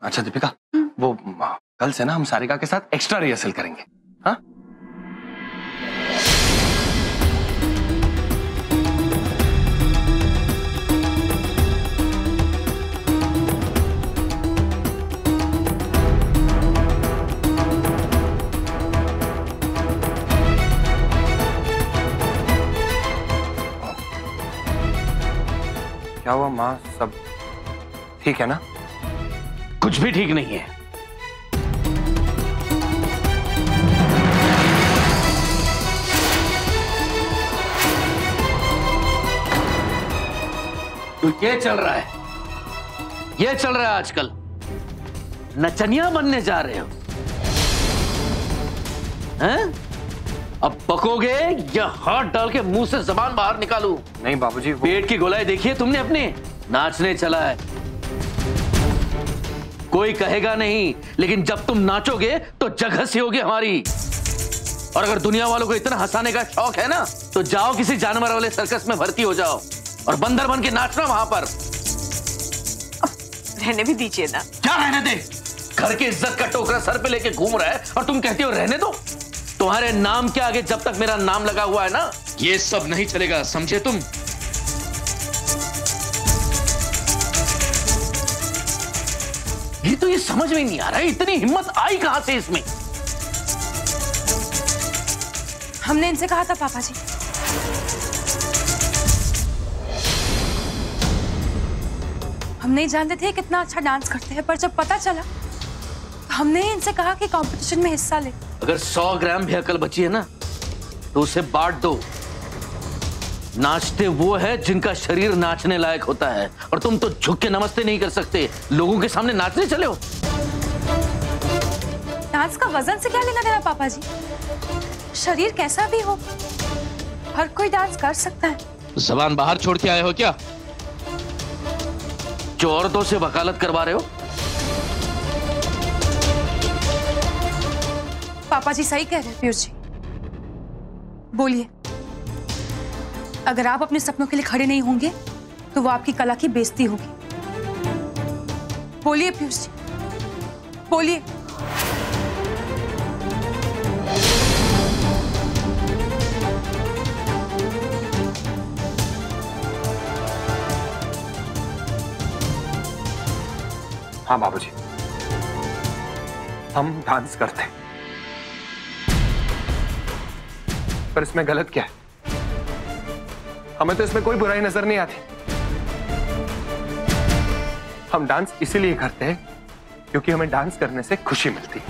अच्छा दीपिका, वो कल से ना हम सारिका के साथ एक्स्ट्रा रिहर्सल करेंगे। हाँ, क्या हुआ माँ, सब ठीक है ना? कुछ भी ठीक नहीं है। तो ये चल रहा है, ये चल रहा है आजकल। नचनिया बनने जा रहे हो हैं? अब पकोगे या हाथ डाल के मुंह से जबान बाहर निकालूं? नहीं बाबूजी, पेट की गोलाई देखी है तुमने अपने? नाचने चला है, कोई कहेगा नहीं, लेकिन जब तुम नाचोगे तो जगह से होगी हमारी। और अगर दुनिया वालों को इतना हंसाने का शौक है ना, तो जाओ किसी जानवर वाले सर्कस में भर्ती हो जाओ और बंदर बन के नाचना वहां पर। रहने भी दीजिए ना। क्या रहने दे? घर की इज्जत का टोकरा सर पे लेके घूम रहा है और तुम कहती हो रहने दो? तुम्हारे नाम के आगे जब तक मेरा नाम लगा हुआ है ना, ये सब नहीं चलेगा, समझे तुम? ये समझ में नहीं आ रहा है, इतनी हिम्मत आई कहां से इसमें? हमने इनसे कहा था पापा जी। हम नहीं जानते थे कितना अच्छा डांस करते हैं, पर जब पता चला तो हमने इनसे कहा कि कंपटीशन में हिस्सा ले। अगर 100 ग्राम भी अकल बची है ना, तो उसे बांट दो। नाचते वो है जिनका शरीर नाचने लायक होता है, और तुम तो झुक के नमस्ते नहीं कर सकते, लोगों के सामने नाचने चले हो। डांस का वजन से क्या लेना देना पापा जी? शरीर कैसा भी हो, हर कोई डांस कर सकता है। जबान बाहर छोड़ के आए हो क्या? जो औरतों से वकालत करवा रहे हो? पापा जी सही कह रहे हैं पीयूष जी। बोलिए, अगर आप अपने सपनों के लिए खड़े नहीं होंगे तो वो आपकी कला की बेइज्जती होगी। बोलिए पीयूष जी, बोलिए। हाँ बाबूजी, हम डांस करते हैं, पर इसमें गलत क्या है? हमें तो इसमें कोई बुराई नजर नहीं आती। हम डांस इसीलिए करते हैं क्योंकि हमें डांस करने से खुशी मिलती है,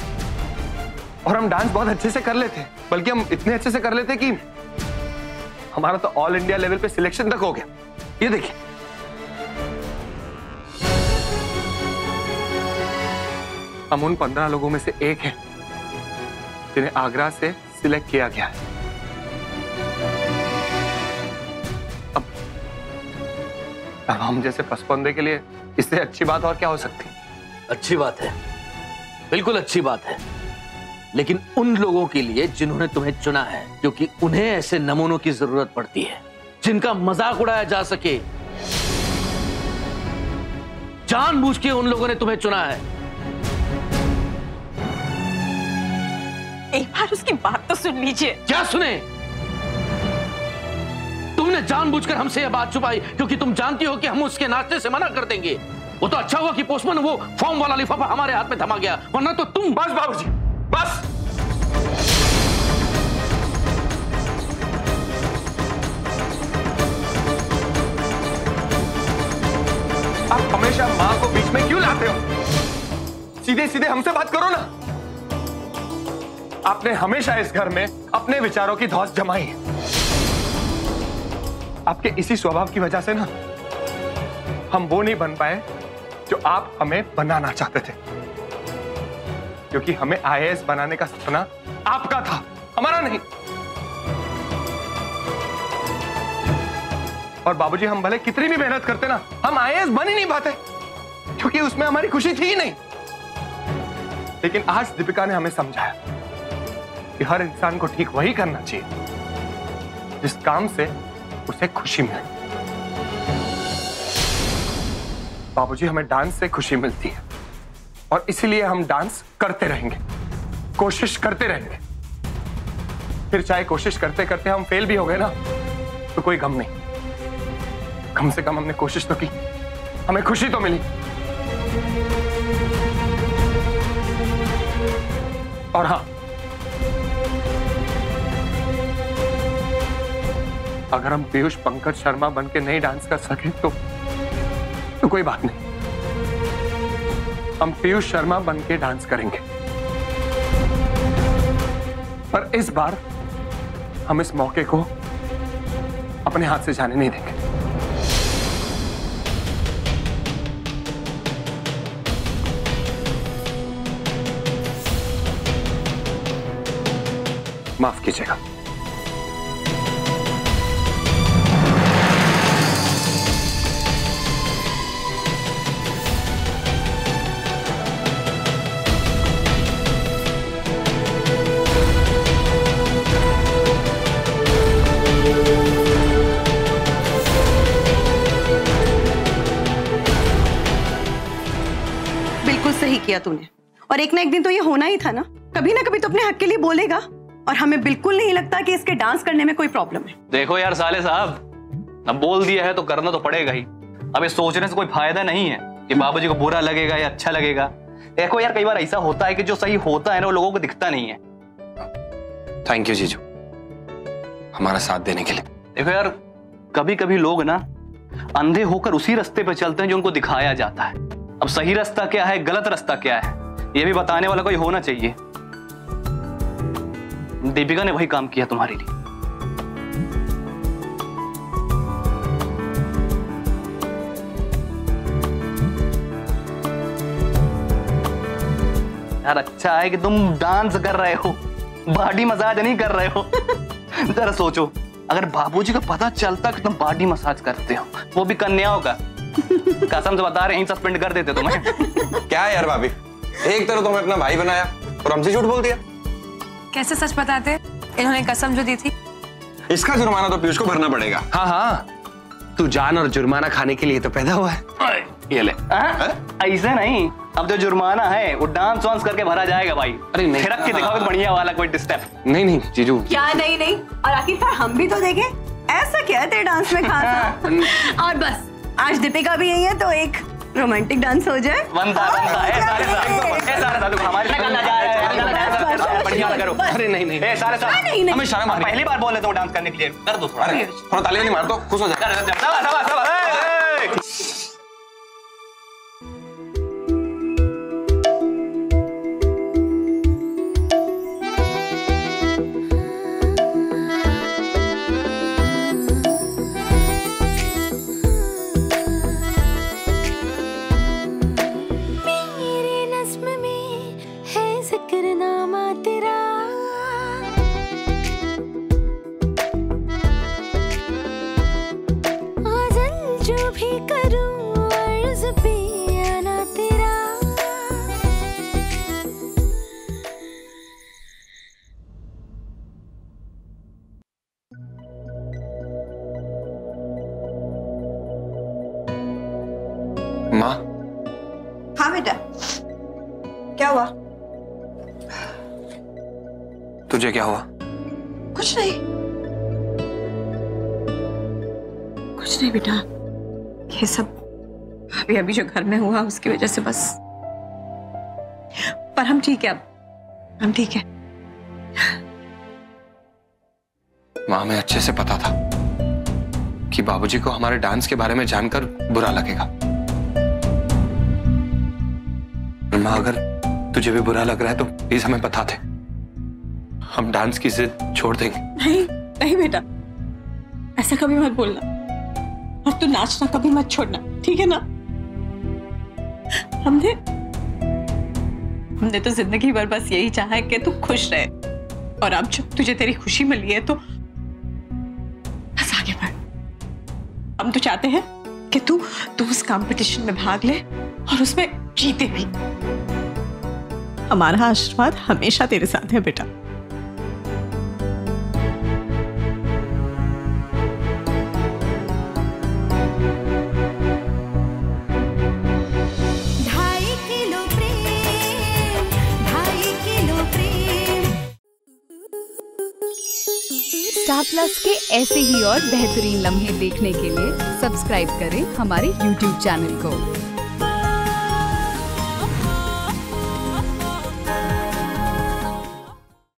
और हम डांस बहुत अच्छे से कर लेते हैं, बल्कि हम इतने अच्छे से कर लेते हैं कि हमारा तो ऑल इंडिया लेवल पे सिलेक्शन तक हो गया। ये देखिए, हम उन 15 लोगों में से एक हैं जिन्हें आगरा से सिलेक्ट किया गया है। अब हम जैसे पसपंदे के लिए इससे अच्छी बात और क्या हो सकती? अच्छी बात है, बिल्कुल अच्छी बात है, लेकिन उन लोगों के लिए जिन्होंने तुम्हें चुना है, क्योंकि उन्हें ऐसे नमूनों की जरूरत पड़ती है जिनका मजाक उड़ाया जा सके। जानबूझ के उन लोगों ने तुम्हें चुना है। एक बार उसकी बात तो सुन लीजिए। क्या सुने? तुमने जानबूझकर हमसे यह बात छुपाई क्योंकि तुम जानती हो कि हम उसके नाचने से मना कर देंगे। वो तो अच्छा हुआ कि पोस्टमैन वो फॉर्म वाला लिफाफा हमारे हाथ में थमा गया, वरना तो तुम। बस बाबूजी, बस। आप हमेशा मां को बीच में क्यों लाते हो? सीधे सीधे हमसे बात करो ना। आपने हमेशा इस घर में अपने विचारों की धौंस जमाई है। आपके इसी स्वभाव की वजह से ना हम वो नहीं बन पाए जो आप हमें बनाना चाहते थे, क्योंकि हमें आईएएस बनाने का सपना आपका था, हमारा नहीं। और बाबूजी, हम भले कितनी भी मेहनत करते ना, हम आईएएस बन ही नहीं पाते, क्योंकि उसमें हमारी खुशी थी ही नहीं। लेकिन आज दीपिका ने हमें समझाया कि हर इंसान को ठीक वही करना चाहिए जिस काम से उसे खुशी मिले। बाबूजी, हमें डांस से खुशी मिलती है, और इसीलिए हम डांस करते रहेंगे, कोशिश करते रहेंगे। फिर चाहे कोशिश करते करते हम फेल भी हो गए ना तो कोई गम नहीं, कम से कम हमने कोशिश तो की, हमें खुशी तो मिली। और हाँ, अगर हम पीयूष पंकज शर्मा बन के नहीं डांस कर सके तो कोई बात नहीं, हम पीयूष शर्मा बन के डांस करेंगे। पर इस बार हम इस मौके को अपने हाथ से जाने नहीं देंगे। माफ कीजिएगा। बिल्कुल सही किया तूने, और एक ना एक दिन तो ये होना ही था ना, कभी ना कभी तो अपने हक के लिए बोलेगा। और हमें बिल्कुल नहीं लगता कि इसके डांस करने में कोई प्रॉब्लम है। देखो यार साले साहब, अब बोल दिया है तो करना तो पड़ेगा ही। अब ये सोचने से कोई फायदा नहीं है कि बाबूजी को बुरा लगेगा या अच्छा लगेगा। देखो यार, कई बार ऐसा होता है कि जो सही होता है ना वो लोगों को दिखता नहीं है। थैंक यू जीजू, हमारा साथ देने के लिए। देखो यार, कभी कभी लोग ना अंधे होकर उसी रास्ते पे चलते हैं जो उनको दिखाया जाता है। अब सही रास्ता क्या है, गलत रास्ता क्या है, ये भी बताने वाला कोई होना चाहिए। दीपिका ने वही काम किया तुम्हारे लिए। यार अच्छा है कि तुम डांस कर रहे हो, बॉडी मसाज नहीं कर रहे हो। जरा सोचो, अगर बाबूजी को पता चलता कि तुम बॉडी मसाज करते हो, वो भी कन्याओं का, कसम से बता रहे हैं सस्पेंड कर देते तुम्हें। क्या है यार भाभी, एक तरह तुम्हें अपना भाई बनाया और हमसे झूठ बोल दिया। कैसे सच बताते? इन्होंने कसम जो दी थी। इसका जुर्माना तो पीयूष को भरना पड़ेगा। हाँ हाँ, तू जान और जुर्माना खाने के लिए तो पैदा हुआ है। ये ले। ऐसे नहीं, अब जो जुर्माना है वो डांस वांस करके भरा जाएगा भाई। अरे नहीं, रख के दिखाओ बढ़िया वाला कोई स्टेप। नहीं नहीं जीजू। क्या नहीं नहीं, और आखिरकार हम भी तो देखें ऐसा क्या है तेरे डांस में खास। और बस आज दीपिका भी यही है तो एक रोमांटिक डांस हो जाए। बनता है सारे साथ हमारे बढ़िया करो। अरे नहीं नहीं, सारे साथ हमें शर्म आ रही है। पहली बार बोले तो डांस करने के लिए कर दो थोड़ा। थोड़ा ताली नहीं मार दो, खुश हो जाए। माँ। हाँ बेटा, क्या हुआ? तुझे क्या हुआ? कुछ नहीं, कुछ नहीं बेटा, ये सब अभी अभी जो घर में हुआ उसकी वजह से बस। पर हम ठीक है, अब हम ठीक है। माँ, हमें अच्छे से पता था कि बाबूजी को हमारे डांस के बारे में जानकर बुरा लगेगा। माँ, अगर तुझे भी बुरा लग रहा है तो प्लीज हमें बता दे, हम डांस की जिद छोड़ देंगे। नहीं नहीं बेटा, ऐसा कभी मत बोलना, और तू नाचना कभी मत छोड़ना, ठीक है ना? हमने तो जिंदगी भर बस यही चाहा है कि तू खुश रहे, और अब जब तुझे तेरी खुशी मिली है तो बस आगे बढ़। हम तो चाहते हैं कि तू उस कंपटीशन में भाग ले और उसमें जीते भी। हमारा आशीर्वाद हमेशा तेरे साथ है बेटा। ढाई किलो प्रेम स्टार प्लस के ऐसे ही और बेहतरीन लम्हे देखने के लिए सब्सक्राइब करें हमारे YouTube चैनल को।